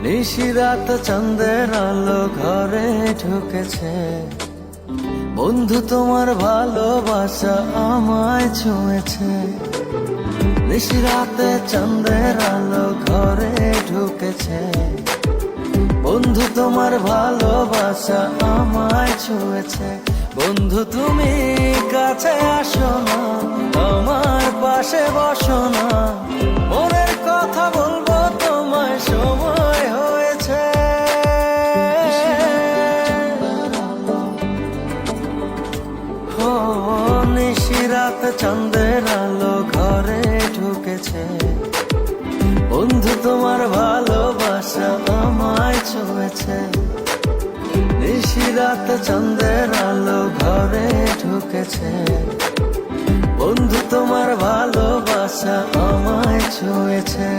নিশিরাত চাঁদের আলো ঘরে ঢুকেছে, বন্ধু তোমার ভালোবাসা আমায় ছুঁয়েছে। নিশিরাতে চাঁদের আলো ঘরে ঢুকেছে, বন্ধু তোমার ভালোবাসা আমায় ছুঁয়েছে। বন্ধু তুমি কাছে আসো না, আমার পাশে বসো না, মনের কথা বলবো তোমায় সময় হয়েছে। ও নিশিরাত চাঁদের আলো ঘরে ঢুকেছে, বন্ধু তোমার ভালোবাসা আমায় ছুঁয়েছে। নিশিরাত চাঁদের আলো ঘরে ঢুকেছে, বন্ধু তোমার ভালোবাসা আমায় ছুঁয়েছে।